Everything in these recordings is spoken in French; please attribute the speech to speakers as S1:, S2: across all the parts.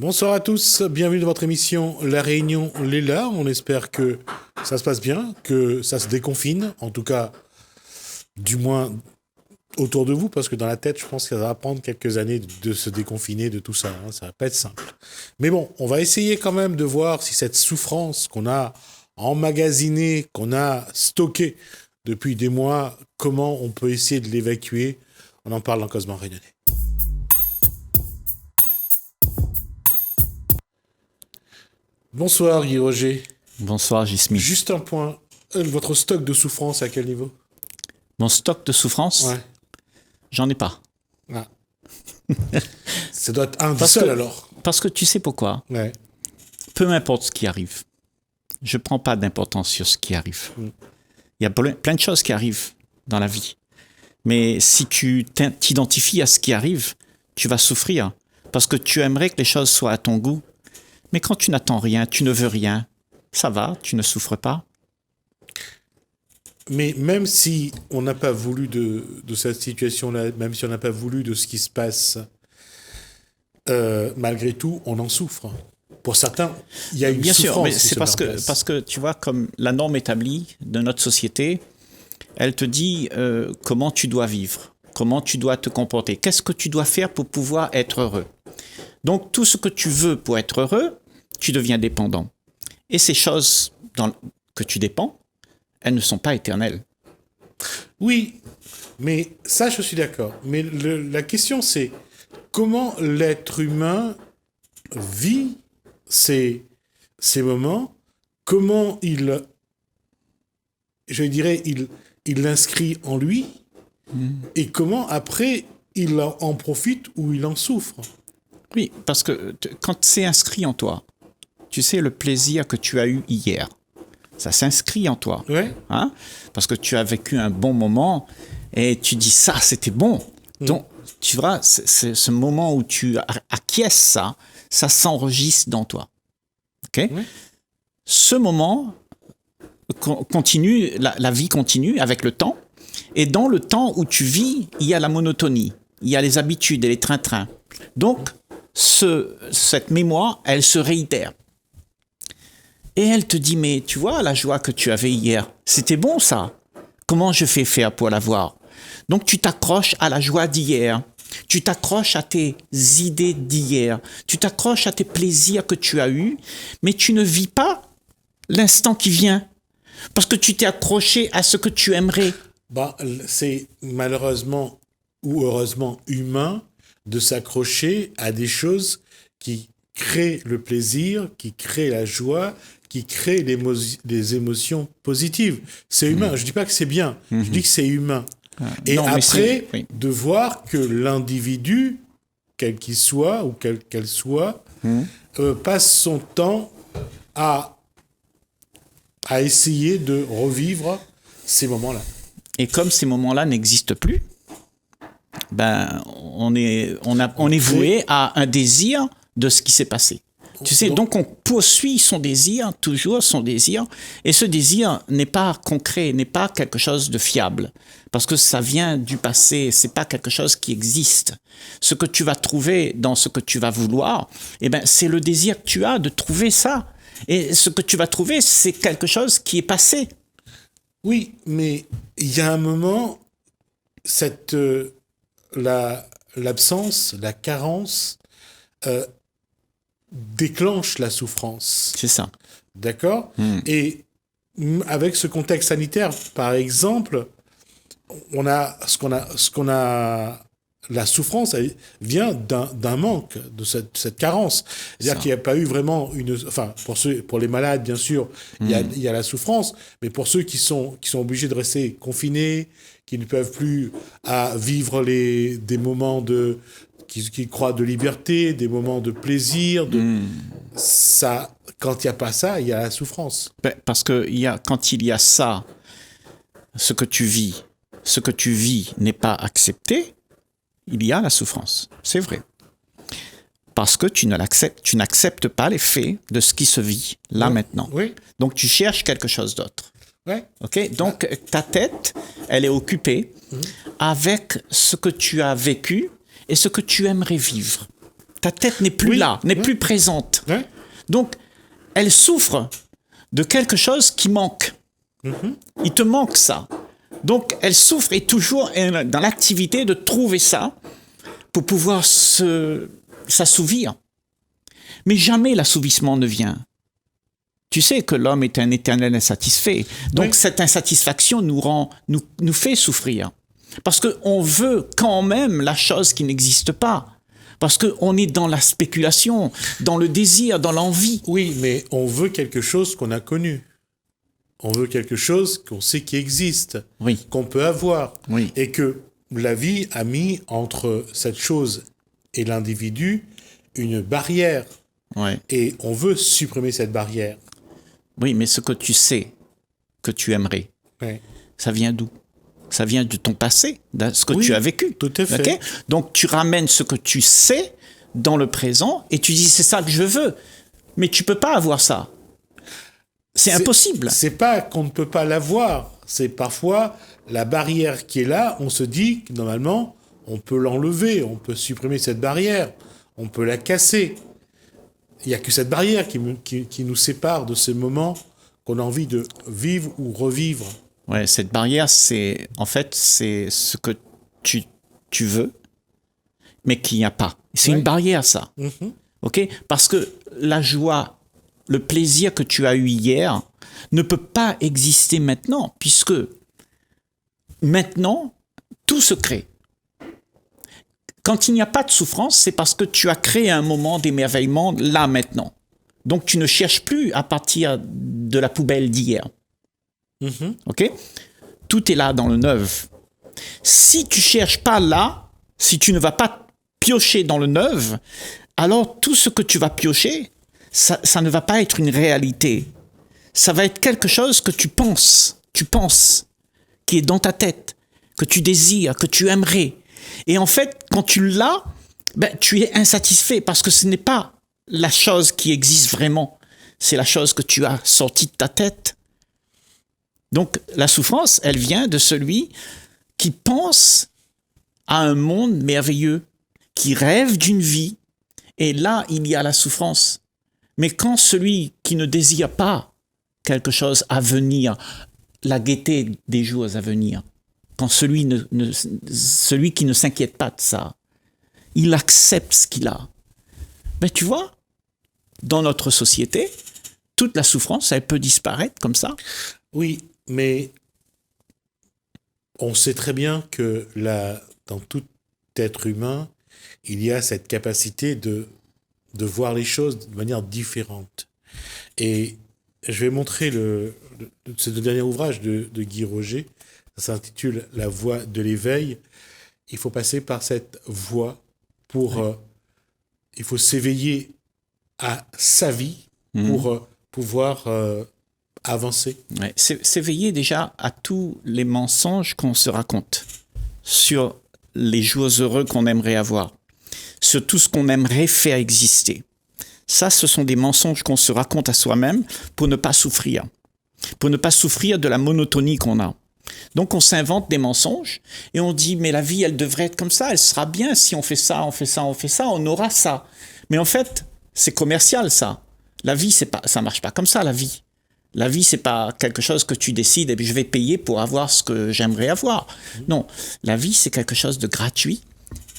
S1: Bonsoir à tous, bienvenue dans votre émission La Réunion Léla. On espère que ça se passe bien, que ça se déconfine, en tout cas, du moins autour de vous, parce que dans la tête, je pense que ça va prendre quelques années de se déconfiner de tout ça. Ça va pas être simple. Mais bon, on va essayer quand même de voir si cette souffrance qu'on a emmagasinée, qu'on a stockée depuis des mois, comment on peut essayer de l'évacuer. On en parle dans Cosmo Réunionnais. Bonsoir Guy Roger.
S2: Bonsoir Gismi.
S1: Juste un point, votre stock de souffrance à quel niveau?
S2: Mon stock de souffrance,
S1: Ouais.
S2: J'en ai pas.
S1: Ah. Ça doit être un du seul alors.
S2: Parce que tu sais pourquoi?
S1: Ouais.
S2: Peu importe ce qui arrive, je prends pas d'importance sur ce qui arrive. Il y a plein de choses qui arrivent dans la vie. Mais si tu t'identifies à ce qui arrive, tu vas souffrir. Parce que tu aimerais que les choses soient à ton goût. Mais quand tu n'attends rien, tu ne veux rien, ça va, tu ne souffres pas.
S1: Mais même si on n'a pas voulu de cette situation-là, même si on n'a pas voulu de ce qui se passe, malgré tout, on en souffre. Pour certains, il y a une
S2: Bien
S1: souffrance.
S2: sûr, mais
S1: qui
S2: c'est
S1: se met en place.
S2: parce que, tu vois, comme la norme établie de notre société, elle te dit comment tu dois vivre, comment tu dois te comporter, qu'est-ce que tu dois faire pour pouvoir être heureux. Donc, tout ce que tu veux pour être heureux, tu deviens dépendant. Et ces choses que tu dépends, elles ne sont pas éternelles.
S1: Oui, mais ça, je suis d'accord. Mais la question, c'est comment l'être humain vit ces moments, comment il l'inscrit en lui, et comment après il en profite ou il en souffre.
S2: Oui, parce que quand c'est inscrit en toi, tu sais le plaisir que tu as eu hier, ça s'inscrit en toi.
S1: Ouais.
S2: Hein? Parce que tu as vécu un bon moment et tu dis ça, c'était bon. Donc, tu vois, c'est ce moment où tu acquiesces ça s'enregistre dans toi. Okay? Ce moment continue, la vie continue avec le temps. Et dans le temps où tu vis, il y a la monotonie, il y a les habitudes et les trains-trains. Donc, cette mémoire, elle se réitère. Et elle te dit, mais tu vois, la joie que tu avais hier, c'était bon ça. Comment je fais faire pour l'avoir? Donc, tu t'accroches à la joie d'hier. Tu t'accroches à tes idées d'hier. Tu t'accroches à tes plaisirs que tu as eus, mais tu ne vis pas l'instant qui vient. Parce que tu t'es accroché à ce que tu aimerais.
S1: C'est malheureusement ou heureusement humain de s'accrocher à des choses qui créent le plaisir, qui créent la joie, qui créent les émotions positives. C'est humain. Je ne dis pas que c'est bien. Je dis que c'est humain. Et non, après, de voir que l'individu, quel qu'il soit ou qu'elle soit, passe son temps à essayer de revivre ces moments-là.
S2: Et comme ces moments-là n'existent plus, on est voué à un désir de ce qui s'est passé. Tu sais, donc on poursuit son désir, toujours son désir, et ce désir n'est pas concret, n'est pas quelque chose de fiable, parce que ça vient du passé, c'est pas quelque chose qui existe. Ce que tu vas trouver dans ce que tu vas vouloir, c'est le désir que tu as de trouver ça. Et ce que tu vas trouver, c'est quelque chose qui est passé.
S1: Oui, mais il y a un moment, l'absence, la carence déclenche la souffrance.
S2: C'est ça.
S1: D'accord ? Et avec ce contexte sanitaire, par exemple, la souffrance, elle vient d'un manque, de cette carence. C'est-à-dire qu'il n'y a pas eu vraiment pour les malades, bien sûr, il y a la souffrance, mais pour ceux qui sont obligés de rester confinés, qui ne peuvent plus vivre des moments qui croient de liberté, des moments de plaisir, ça, quand il n'y a pas ça, il y a la souffrance.
S2: Parce que quand il y a ça, ce que tu vis n'est pas accepté, il y a la souffrance. C'est vrai. Parce que tu n'acceptes pas les faits de ce qui se vit là maintenant.
S1: Oui.
S2: Donc tu cherches quelque chose d'autre.
S1: Ouais.
S2: Okay? Donc ta tête, elle est occupée avec ce que tu as vécu et ce que tu aimerais vivre. Ta tête n'est plus là, n'est plus présente.
S1: Ouais.
S2: Donc, elle souffre de quelque chose qui manque. Il te manque ça. Donc, elle souffre et toujours est dans l'activité de trouver ça pour pouvoir s'assouvir. Mais jamais l'assouvissement ne vient. Tu sais que l'homme est un éternel insatisfait. Donc, cette insatisfaction nous fait souffrir. Parce qu'on veut quand même la chose qui n'existe pas. Parce qu'on est dans la spéculation, dans le désir, dans l'envie.
S1: Oui, mais on veut quelque chose qu'on a connu. On veut quelque chose qu'on sait qui existe, qu'on peut avoir.
S2: Oui.
S1: Et que la vie a mis entre cette chose et l'individu une barrière.
S2: Ouais.
S1: Et on veut supprimer cette barrière.
S2: Oui, mais ce que tu sais, que tu aimerais, ça vient d'où? Ça vient de ton passé, de ce que tu as vécu.
S1: Tout à fait.
S2: Okay? Donc, tu ramènes ce que tu sais dans le présent et tu dis, c'est ça que je veux. Mais tu peux pas avoir ça. C'est impossible.
S1: C'est pas qu'on ne peut pas l'avoir. C'est parfois la barrière qui est là. On se dit que normalement, on peut l'enlever. On peut supprimer cette barrière. On peut la casser. Il n'y a que cette barrière qui nous sépare de ces moments qu'on a envie de vivre ou revivre.
S2: Ouais, cette barrière, c'est ce que tu veux, mais qu'il n'y a pas. C'est une barrière, ça. Ok? Parce que la joie, le plaisir que tu as eu hier ne peut pas exister maintenant, puisque maintenant, tout se crée. Quand il n'y a pas de souffrance, c'est parce que tu as créé un moment d'émerveillement là, maintenant. Donc, tu ne cherches plus à partir de la poubelle d'hier. Ok? Tout est là dans le neuf. Si tu cherches pas là, si tu ne vas pas piocher dans le neuf, alors tout ce que tu vas piocher, ça ne va pas être une réalité. Ça va être quelque chose que tu penses, qui est dans ta tête, que tu désires, que tu aimerais. Et en fait, quand tu l'as, tu es insatisfait parce que ce n'est pas la chose qui existe vraiment. C'est la chose que tu as sortie de ta tête. Donc, la souffrance, elle vient de celui qui pense à un monde merveilleux, qui rêve d'une vie, et là, il y a la souffrance. Mais quand celui qui ne désire pas quelque chose à venir, la gaieté des jours à venir, quand celui qui ne s'inquiète pas de ça, il accepte ce qu'il a. Mais tu vois, dans notre société, toute la souffrance, elle peut disparaître comme ça.
S1: Oui, mais on sait très bien que dans tout être humain, il y a cette capacité de voir les choses de manière différente. Et je vais montrer c'est le dernier ouvrage de Guy Roger. Ça s'intitule « La voie de l'éveil ». Il faut passer par cette voie il faut s'éveiller à sa vie pour pouvoir avancer.
S2: Ouais, s'éveiller déjà à tous les mensonges qu'on se raconte sur les jours heureux qu'on aimerait avoir, sur tout ce qu'on aimerait faire exister. Ça, ce sont des mensonges qu'on se raconte à soi-même pour ne pas souffrir de la monotonie qu'on a. Donc, on s'invente des mensonges et on dit, mais la vie, elle devrait être comme ça, elle sera bien si on fait ça, on aura ça. Mais en fait, c'est commercial, ça. La vie, ça marche pas comme ça, la vie. La vie, c'est pas quelque chose que tu décides et puis je vais payer pour avoir ce que j'aimerais avoir. Non, la vie, c'est quelque chose de gratuit.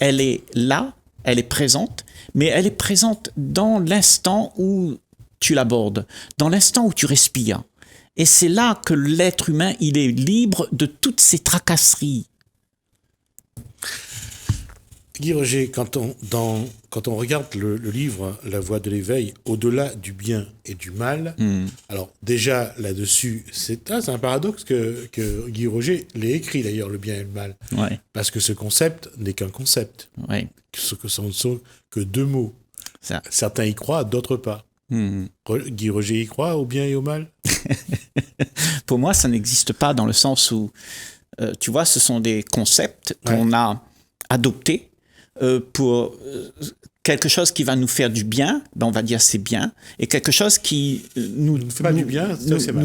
S2: Elle est là, elle est présente, mais elle est présente dans l'instant où tu l'abordes, dans l'instant où tu respires. Et c'est là que l'être humain, il est libre de toutes ces tracasseries.
S1: Guy Roger, quand on regarde le livre « La voie de l'éveil », au-delà du bien et du mal, alors déjà là-dessus, c'est un paradoxe que Guy Roger l'ait écrit d'ailleurs, le bien et le mal.
S2: Ouais.
S1: Parce que ce concept n'est qu'un concept.
S2: Ouais.
S1: Ce ne sont que deux mots.
S2: Ça.
S1: Certains y croient, d'autres pas. Guy Roger y croit au bien et au mal?
S2: Pour moi, ça n'existe pas dans le sens où, tu vois, ce sont des concepts qu'on a adoptés pour quelque chose qui va nous faire du bien, ben on va dire c'est bien, et quelque chose qui
S1: Ne fait pas du bien, c'est mal.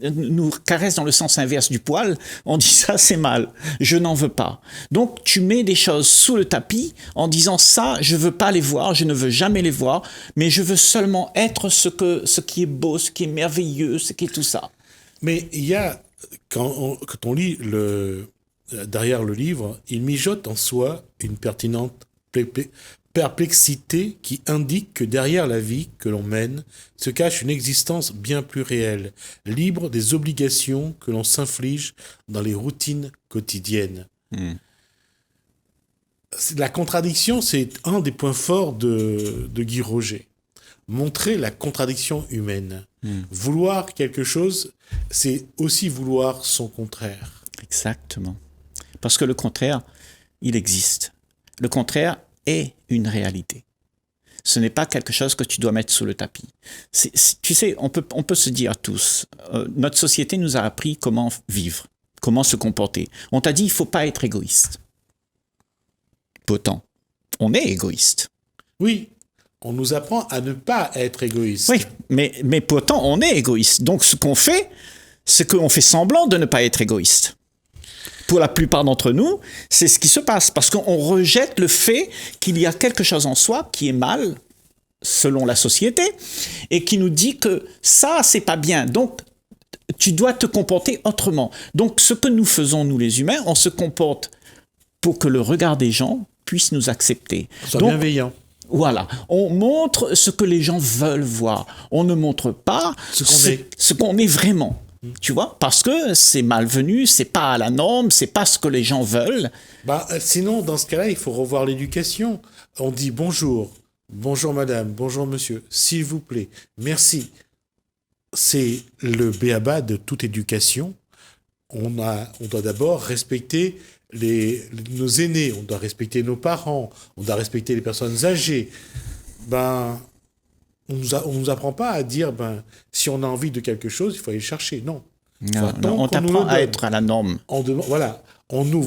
S2: nous caresse dans le sens inverse du poil, on dit ça c'est mal, je n'en veux pas. Donc tu mets des choses sous le tapis en disant ça, je veux pas les voir, je ne veux jamais les voir, mais je veux seulement être ce qui est beau, ce qui est merveilleux, ce qui est tout ça.
S1: Mais il y a, quand on lit derrière le livre, il mijote en soi une pertinente perplexité qui indique que derrière la vie que l'on mène se cache une existence bien plus réelle, libre des obligations que l'on s'inflige dans les routines quotidiennes. La contradiction, c'est un des points forts de Guy Roger. Montrer la contradiction humaine. Vouloir quelque chose, c'est aussi vouloir son contraire.
S2: Exactement. Parce que le contraire, il existe. Le contraire est une réalité. Ce n'est pas quelque chose que tu dois mettre sous le tapis. Tu sais, on peut se dire tous, notre société nous a appris comment vivre, comment se comporter. On t'a dit, il ne faut pas être égoïste. Pourtant, on est égoïste.
S1: Oui, on nous apprend à ne pas être égoïste.
S2: Oui, mais pourtant, on est égoïste. Donc, ce qu'on fait, c'est qu'on fait semblant de ne pas être égoïste. Pour la plupart d'entre nous, c'est ce qui se passe, parce qu'on rejette le fait qu'il y a quelque chose en soi qui est mal, selon la société, et qui nous dit que ça, c'est pas bien. Donc, tu dois te comporter autrement. Donc, ce que nous faisons, nous les humains, on se comporte pour que le regard des gens puisse nous accepter.
S1: Sois bienveillant.
S2: Voilà, on montre ce que les gens veulent voir. On ne montre pas ce qu'on est vraiment. Tu vois, parce que c'est malvenu, c'est pas à la norme, c'est pas ce que les gens veulent.
S1: Sinon, dans ce cas-là, il faut revoir l'éducation. On dit bonjour, bonjour madame, bonjour monsieur, s'il vous plaît, merci. C'est le b.a.-ba de toute éducation. On doit d'abord respecter nos aînés, on doit respecter nos parents, on doit respecter les personnes âgées. On nous apprend pas à dire, si on a envie de quelque chose, il faut aller le chercher. Non.
S2: Non, on t'apprend à être à la norme.
S1: On nous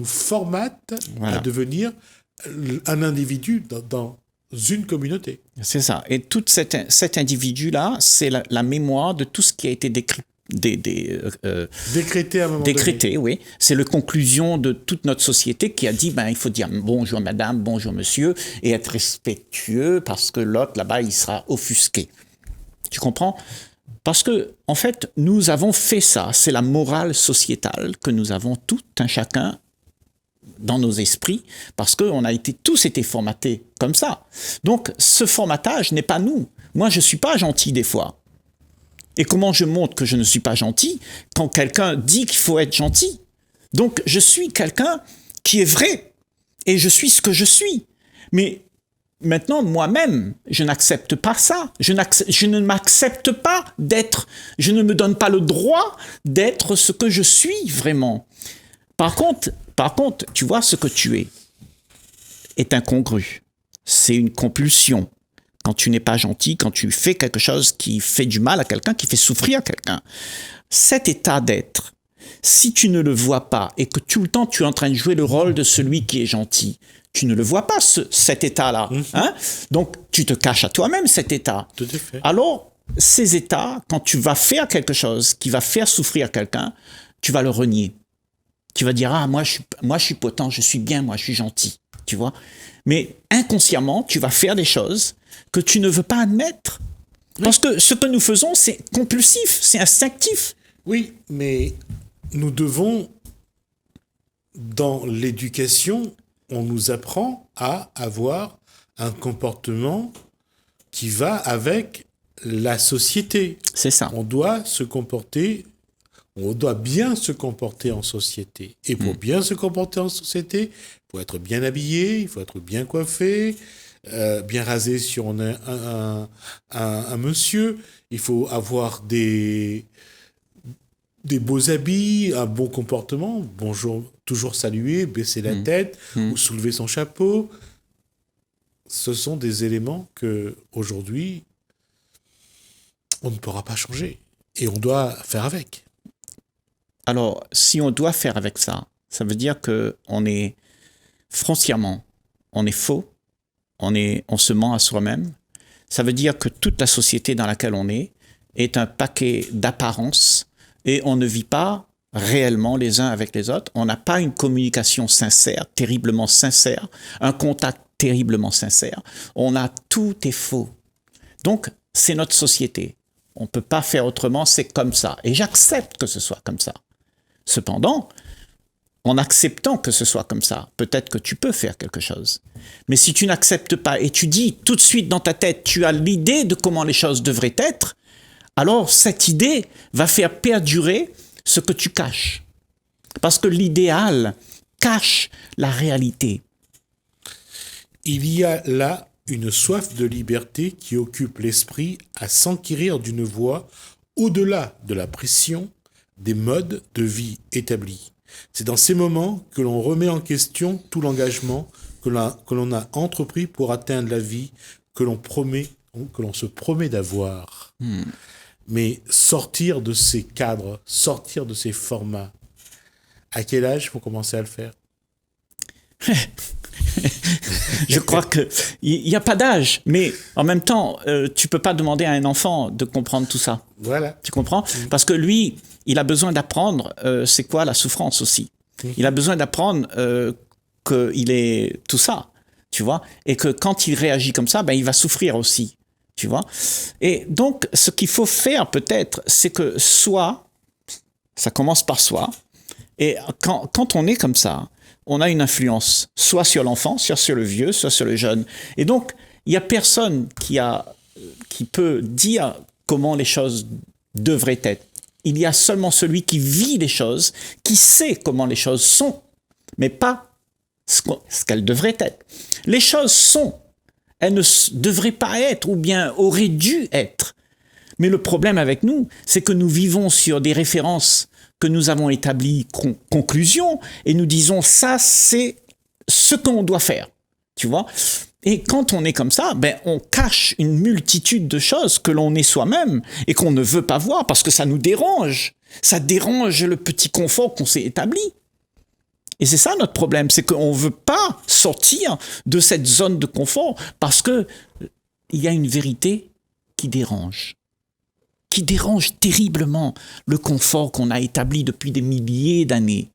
S1: formate à devenir un individu dans une communauté.
S2: C'est ça. Et tout cet individu-là, c'est la mémoire de tout ce qui a été décrété
S1: à un moment donné.
S2: Oui. C'est la conclusion de toute notre société qui a dit il faut dire bonjour madame, bonjour monsieur et être respectueux parce que l'autre là-bas il sera offusqué. Tu comprends? Parce que en fait nous avons fait ça. C'est la morale sociétale que nous avons tout un chacun dans nos esprits parce que on a tous été formatés comme ça. Donc ce formatage n'est pas nous. Moi je suis pas gentil des fois. Et comment je montre que je ne suis pas gentil quand quelqu'un dit qu'il faut être gentil? Donc, je suis quelqu'un qui est vrai et je suis ce que je suis. Mais maintenant, moi-même, je n'accepte pas ça. Je ne m'accepte pas d'être. Je ne me donne pas le droit d'être ce que je suis vraiment. Par contre, tu vois, ce que tu est incongru. C'est une compulsion. Quand tu n'es pas gentil, quand tu fais quelque chose qui fait du mal à quelqu'un, qui fait souffrir quelqu'un. Cet état d'être, si tu ne le vois pas et que tout le temps tu es en train de jouer le rôle de celui qui est gentil, tu ne le vois pas, cet état-là. Hein? Donc, tu te caches à toi-même cet état.
S1: Tout à fait.
S2: Alors, ces états, quand tu vas faire quelque chose qui va faire souffrir quelqu'un, tu vas le renier. Tu vas dire, moi je suis potent, je suis bien, moi je suis gentil. Tu vois? Mais inconsciemment, tu vas faire des choses que tu ne veux pas admettre. Parce que ce que nous faisons, c'est compulsif, c'est instinctif.
S1: Oui, mais nous devons, dans l'éducation, on nous apprend à avoir un comportement qui va avec la société.
S2: C'est ça.
S1: On doit bien se comporter en société. Et pour bien se comporter en société, il faut être bien habillé, il faut être bien coiffé, bien rasé si on est un monsieur. Il faut avoir des beaux habits, un bon comportement. Bonjour, toujours saluer, baisser la tête ou soulever son chapeau. Ce sont des éléments que aujourd'hui on ne pourra pas changer. Et on doit faire avec.
S2: Alors, si on doit faire avec ça, ça veut dire qu'on est foncièrement, on est faux, on se ment à soi-même. Ça veut dire que toute la société dans laquelle on est un paquet d'apparences et on ne vit pas réellement les uns avec les autres. On n'a pas une communication sincère, terriblement sincère, un contact terriblement sincère. Tout est faux. Donc, c'est notre société. On ne peut pas faire autrement, c'est comme ça. Et j'accepte que ce soit comme ça. Cependant, en acceptant que ce soit comme ça, peut-être que tu peux faire quelque chose. Mais si tu n'acceptes pas et tu dis tout de suite dans ta tête, tu as l'idée de comment les choses devraient être, alors cette idée va faire perdurer ce que tu caches. Parce que l'idéal cache la réalité.
S1: Il y a là une soif de liberté qui occupe l'esprit à s'enquérir d'une voie au-delà de la pression des modes de vie établis. C'est dans ces moments que l'on remet en question tout l'engagement que l'on a entrepris pour atteindre la vie que l'on se promet d'avoir. Mais sortir de ces cadres, sortir de ces formats, à quel âge il faut commencer à le faire?
S2: Je crois qu'il n'y a pas d'âge, mais en même temps, tu ne peux pas demander à un enfant de comprendre tout ça.
S1: Voilà.
S2: Tu comprends? Parce que lui, il a besoin d'apprendre c'est quoi la souffrance aussi. Il a besoin d'apprendre qu'il est tout ça, tu vois, et que quand il réagit comme ça, ben, il va souffrir aussi, tu vois. Et donc, ce qu'il faut faire peut-être, c'est que ça commence par soi, et quand on est comme ça, on a une influence, soit sur l'enfant, soit sur le vieux, soit sur le jeune. Et donc, il n'y a personne qui peut dire comment les choses devraient être. Il y a seulement celui qui vit les choses, qui sait comment les choses sont, mais pas ce qu'elles devraient être. Les choses sont, elles ne devraient pas être, ou bien auraient dû être. Mais le problème avec nous, c'est que nous vivons sur des références que nous avons établies, conclusions, et nous disons ça, c'est ce qu'on doit faire, tu vois. Et quand on est comme ça, ben, on cache une multitude de choses que l'on est soi-même et qu'on ne veut pas voir parce que ça nous dérange. Ça dérange le petit confort qu'on s'est établi. Et c'est ça notre problème, c'est qu'on ne veut pas sortir de cette zone de confort parce qu'il y a une vérité qui dérange terriblement le confort qu'on a établi depuis des milliers d'années.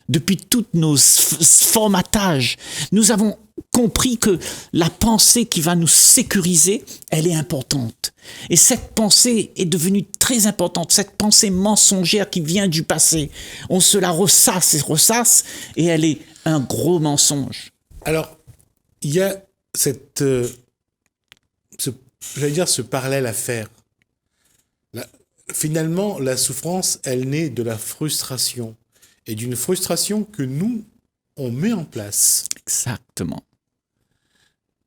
S2: Depuis tous nos formatages, nous avons compris que la pensée qui va nous sécuriser, elle est importante. Et cette pensée est devenue très importante, cette pensée mensongère qui vient du passé. On se la ressasse, et elle est un gros mensonge.
S1: Alors, il y a ce parallèle à faire. Finalement, la souffrance, elle naît de la frustration. Et d'une frustration que nous, on met en place.
S2: Exactement.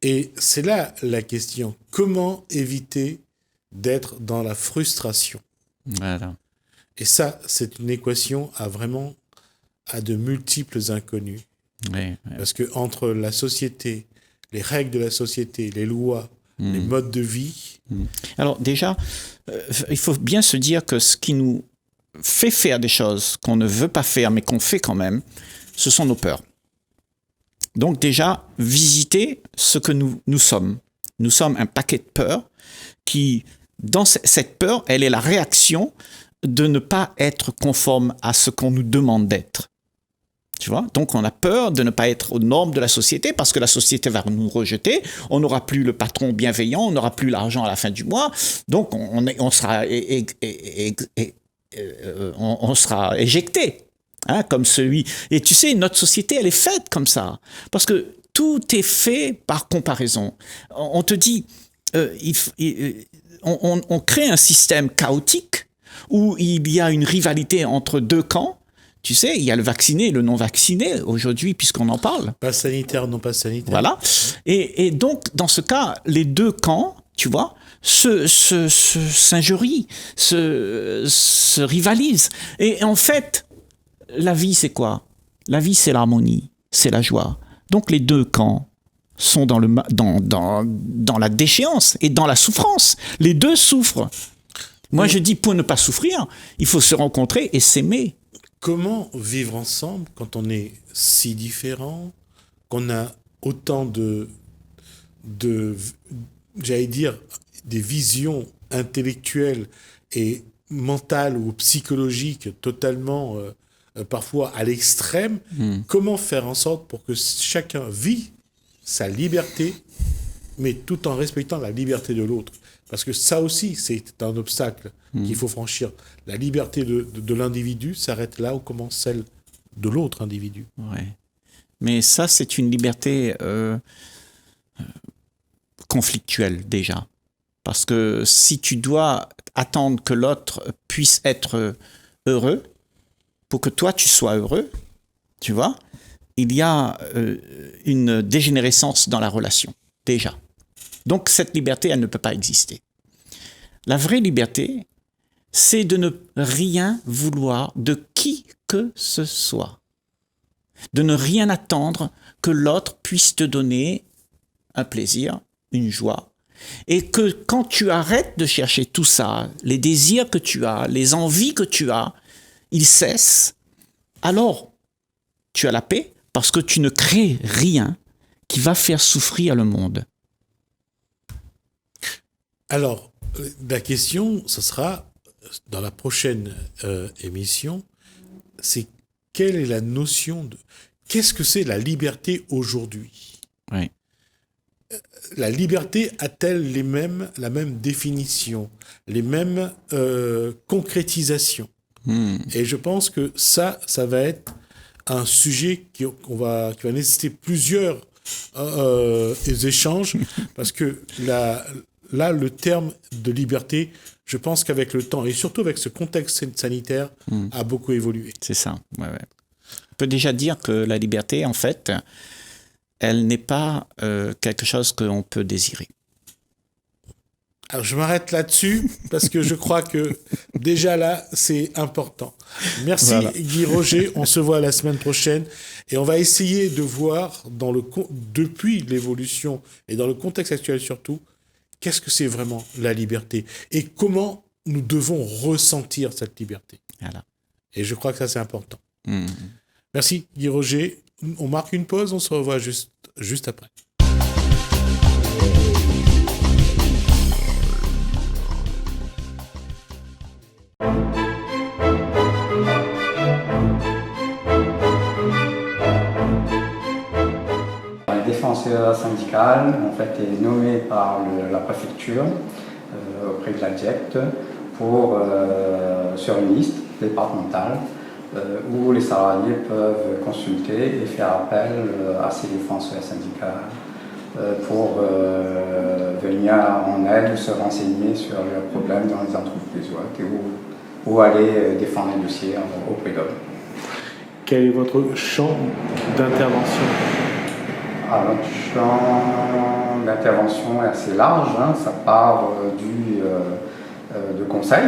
S1: Et c'est là la question. Comment éviter d'être dans la frustration?
S2: Voilà.
S1: Et ça, c'est une équation à de multiples inconnus.
S2: Oui.
S1: Parce que entre la société, les règles de la société, les lois, les modes de vie...
S2: Alors déjà, il faut bien se dire que ce qui nous fait faire des choses qu'on ne veut pas faire, mais qu'on fait quand même, ce sont nos peurs. Donc déjà, visiter ce que nous sommes. Nous sommes un paquet de peurs qui, dans cette peur, elle est la réaction de ne pas être conforme à ce qu'on nous demande d'être. Tu vois? Donc on a peur de ne pas être aux normes de la société parce que la société va nous rejeter, on n'aura plus le patron bienveillant, on n'aura plus l'argent à la fin du mois, donc on sera on sera éjecté, hein, comme celui. Et tu sais, notre société, elle est faite comme ça, parce que tout est fait par comparaison. On te dit, on crée un système chaotique où il y a une rivalité entre deux camps. Tu sais, il y a le vacciné et le non-vacciné aujourd'hui, puisqu'on en parle.
S1: Pas sanitaire, non pas sanitaire.
S2: Voilà. Et donc, dans ce cas, les deux camps, tu vois, s'injurient, se rivalisent. Et en fait, la vie, c'est quoi? La vie, c'est l'harmonie, c'est la joie. Donc, les deux camps sont dans la déchéance et dans la souffrance. Les deux souffrent. Moi, je dis, pour ne pas souffrir, il faut se rencontrer et s'aimer.
S1: Comment vivre ensemble quand on est si différents, qu'on a autant de j'allais dire, des visions intellectuelles et mentales ou psychologiques totalement, parfois à l'extrême, comment faire en sorte pour que chacun vit sa liberté, mais tout en respectant la liberté de l'autre. Parce que ça aussi, c'est un obstacle qu'il faut franchir. La liberté de l'individu s'arrête là où commence celle de l'autre individu.
S2: Ouais. Mais ça, c'est une liberté conflictuelle déjà. Parce que si tu dois attendre que l'autre puisse être heureux, pour que toi tu sois heureux, tu vois, il y a une dégénérescence dans la relation, déjà. Donc cette liberté, elle ne peut pas exister. La vraie liberté, c'est de ne rien vouloir de qui que ce soit. De ne rien attendre que l'autre puisse te donner un plaisir, une joie. Et que quand tu arrêtes de chercher tout ça, les désirs que tu as, les envies que tu as, ils cessent, alors tu as la paix parce que tu ne crées rien qui va faire souffrir le monde.
S1: Alors, la question, ce sera, dans la prochaine émission, c'est quelle est la notion de... Qu'est-ce que c'est la liberté aujourd'hui ?
S2: Oui.
S1: La liberté a-t-elle la même définition, les mêmes concrétisations ? Et je pense que ça va être un sujet qui va nécessiter plusieurs échanges, parce que là, le terme de liberté, je pense qu'avec le temps, et surtout avec ce contexte sanitaire, a beaucoup évolué.
S2: C'est ça, ouais. On peut déjà dire que la liberté, en fait, elle n'est pas quelque chose qu'on peut désirer.
S1: Alors je m'arrête là-dessus parce que je crois que déjà là, c'est important. Merci voilà. Guy Roger, on se voit la semaine prochaine et on va essayer de voir depuis l'évolution et dans le contexte actuel surtout, qu'est-ce que c'est vraiment la liberté et comment nous devons ressentir cette liberté.
S2: Voilà.
S1: Et je crois que ça c'est important. Merci Guy Roger. On marque une pause, on se revoit juste après.
S3: Le défenseur syndical en fait, est nommé par la préfecture auprès de l'ADJECT sur une liste départementale où les salariés peuvent consulter et faire appel à ces défenseurs syndicaux pour venir en aide ou se renseigner sur leurs problèmes dans les entreprises ou aller défendre un dossier au prud'homme.
S1: Quel est votre champ d'intervention ?
S3: Alors, notre champ d'intervention est assez large, ça part de conseil,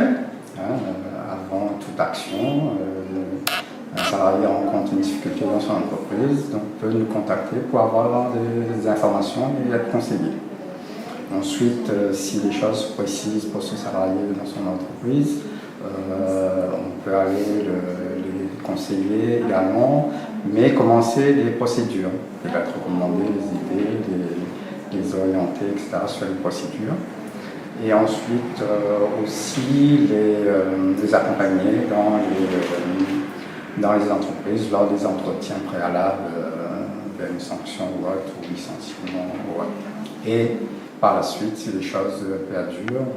S3: avant toute action. Un salarié rencontre une difficulté dans son entreprise, donc peut nous contacter pour avoir des informations et être conseillé. Ensuite, si les choses sont précises pour ce salarié dans son entreprise, on peut aller les conseiller également, mais commencer les procédures, peut-être recommander les idées, les orienter, etc. sur les procédures. Et ensuite aussi les accompagner dans les entreprises lors des entretiens préalables vers une sanction ou autre, ou licenciement ou autre. Et par la suite, si les choses perdurent,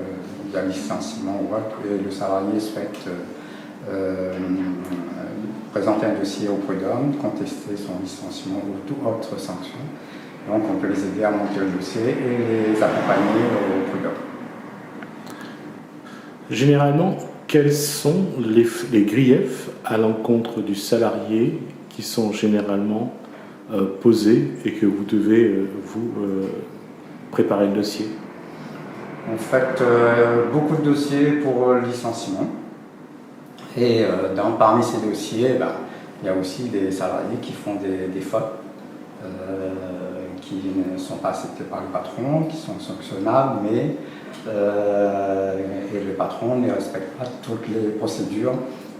S3: il y a licenciement ou autre, et le salarié souhaite présenter un dossier au prud'homme, contester son licenciement ou toute autre sanction. Donc on peut les aider à monter le dossier et les accompagner au prud'homme.
S1: Généralement, quels sont les griefs à l'encontre du salarié qui sont généralement posés et que vous devez préparer le dossier ?
S3: En fait, beaucoup de dossiers pour licenciement. Et parmi ces dossiers, il y a aussi des salariés qui font des fautes qui ne sont pas acceptées par le patron, qui sont sanctionnables, mais et le patron ne respecte pas toutes les procédures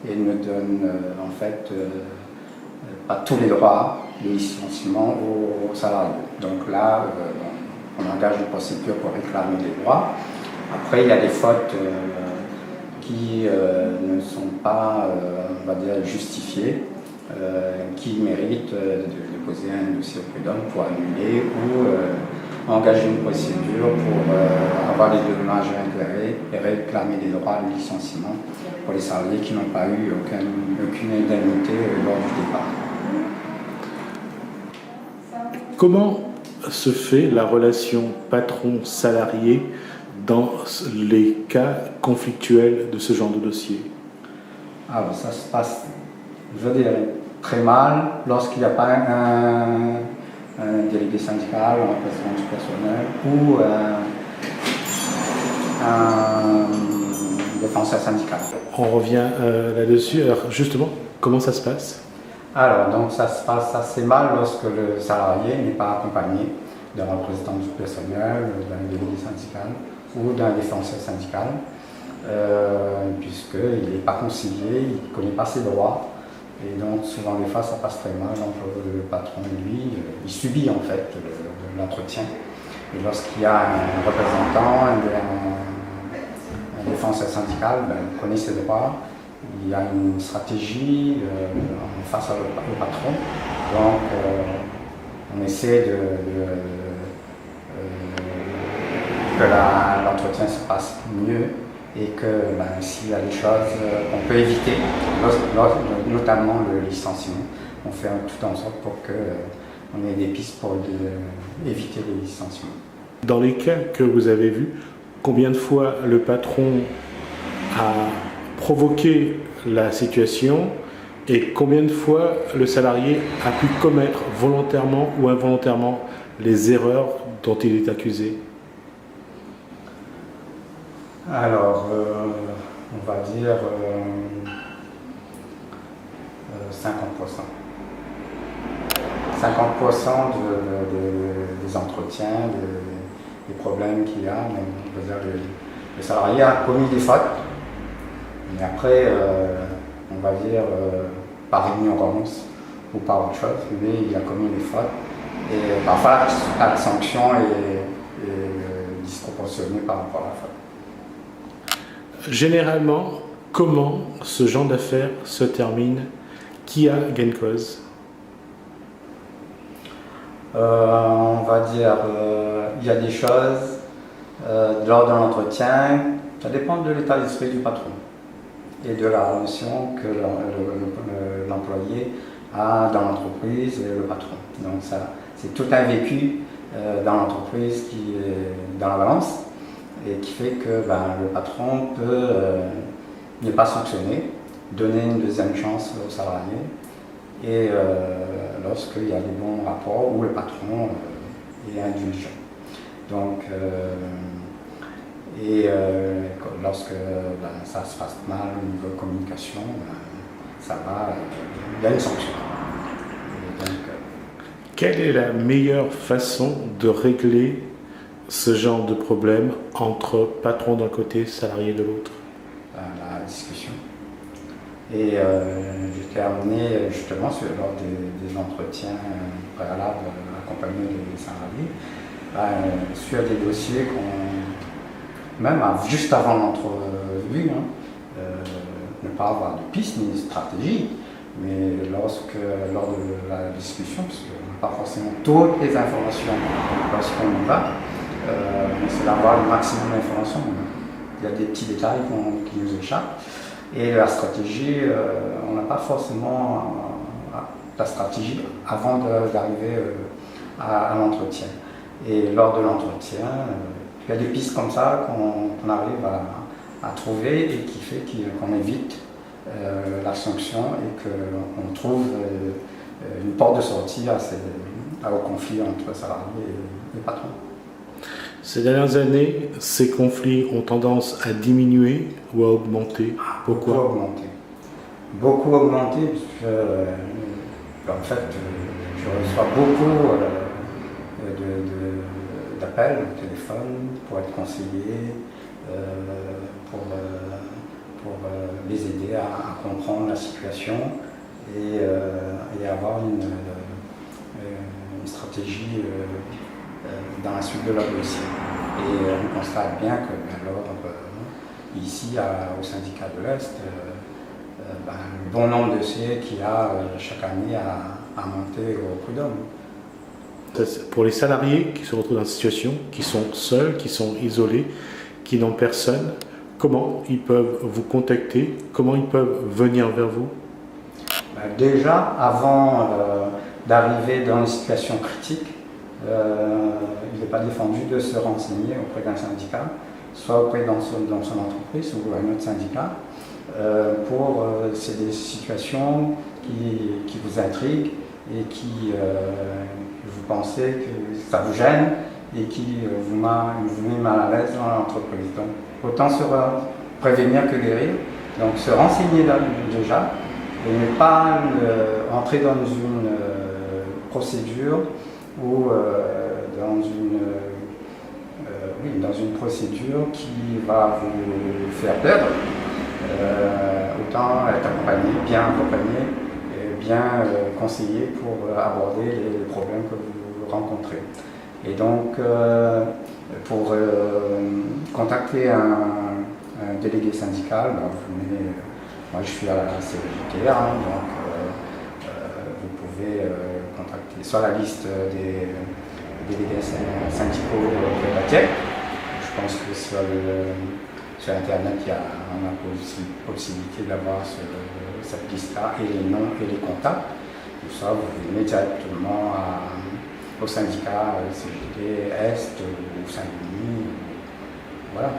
S3: et ne donne en fait pas tous les droits de licenciement aux salariés. Donc là, on engage une procédure pour réclamer des droits. Après, il y a des fautes qui ne sont pas, on va dire, justifiées, qui méritent de déposer un dossier au prud'homme pour annuler ou engager une procédure pour avoir des dommages et intérêts et réclamer des droits de licenciement pour les salariés qui n'ont pas eu aucune indemnité lors du départ.
S1: Comment se fait la relation patron-salarié dans les cas conflictuels de ce genre de dossier?
S3: Alors ça se passe, je dirais, très mal lorsqu'il n'y a pas un délégué syndical, un représentant du personnel ou un défenseur syndical.
S1: On revient là-dessus. Alors justement, comment ça se passe?
S3: Alors donc ça se passe assez mal lorsque le salarié n'est pas accompagné d'un représentant du personnel, d'un délégué syndical ou d'un défenseur syndical, puisqu'il n'est pas concilié, il ne connaît pas ses droits. Et donc souvent des fois ça passe très mal, donc le patron lui, il subit en fait l'entretien. Et lorsqu'il y a un représentant, un défenseur syndical, il connaît ses droits, il y a une stratégie face au patron. Donc on essaie que l'entretien se passe mieux et que s'il y a des choses qu'on peut éviter, notamment le licenciement, on fait tout en sorte pour qu'on ait des pistes pour éviter les licenciements.
S1: Dans les cas que vous avez vus, combien de fois le patron a provoqué la situation et combien de fois le salarié a pu commettre volontairement ou involontairement les erreurs dont il est accusé?
S3: Alors, on va dire 50%. 50% des entretiens, des problèmes qu'il y a. On va dire le salarié a commis des fautes, mais après, on va dire par ignorance ou par autre chose, mais il a commis des fautes. Et parfois, la sanction est disproportionnée par rapport à la faute.
S1: Généralement, comment ce genre d'affaires se termine? Qui a gain de cause?
S3: On va dire, il y a des choses lors de l'entretien, ça dépend de l'état d'esprit du patron et de la relation que l'employé a dans l'entreprise et le patron. Donc ça, c'est tout un vécu dans l'entreprise qui est dans la balance et qui fait que le patron peut ne pas sanctionner, donner une deuxième chance aux salariés et lorsqu'il y a des bons rapports où le patron est indulgent. Donc, lorsque ça se passe mal au niveau de communication, ça va, il y a une sanction.
S1: Quelle est la meilleure façon de régler ce genre de problème entre patron d'un côté, salarié de l'autre?
S3: La discussion. Et j'ai terminé justement lors des entretiens préalables accompagnés des salariés, sur des dossiers même juste avant l'entrevue, ne pas avoir de piste ni de stratégie, mais lors de la discussion, parce qu'on n'a pas forcément toutes les informations lorsqu'on y va, c'est d'avoir le maximum d'informations. Il y a des petits détails qui nous échappent. Et la stratégie, on n'a pas forcément la stratégie avant d'arriver à l'entretien. Et lors de l'entretien, il y a des pistes comme ça qu'on arrive à trouver et qui fait qu'on évite la sanction et qu'on trouve une porte de sortie au conflit entre salariés et patrons.
S1: Ces dernières années, ces conflits ont tendance à diminuer ou à augmenter. Pourquoi?
S3: Beaucoup augmenté, puisque en fait, je reçois beaucoup d'appels au téléphone pour être conseillé, pour les aider à comprendre la situation et avoir une stratégie dans la suite de leur dossier. Et on constate bien que ici au syndicat de l'Est, le bon nombre de dossiers qu'il y a chaque année à monter au prud'homme.
S1: Pour les salariés qui se retrouvent dans cette situation, qui sont seuls, qui sont isolés, qui n'ont personne, comment ils peuvent vous contacter? Comment ils peuvent venir vers vous?
S3: Déjà, avant d'arriver dans une situation critique, il n'est pas défendu de se renseigner auprès d'un syndicat, soit auprès dans son entreprise ou un autre syndicat, c'est des situations qui vous intriguent et qui vous pensez que ça vous gêne et qui vous met mal à l'aise dans l'entreprise. Donc autant se prévenir que guérir, donc se renseigner déjà et ne pas entrer dans une procédure ou dans une procédure qui va vous faire perdre. Autant être bien accompagné et bien conseillé pour aborder les problèmes que vous rencontrez. Et donc, pour contacter un délégué syndical, moi je suis à la CGT, donc vous pouvez contacter soit la liste des délégués syndicaux de la TIEC. Je pense que sur Internet, on a la possibilité d'avoir cette liste-là et les noms et les contacts. Tout ça, vous venez directement au syndicat CGT Est ou Saint-Denis. Voilà.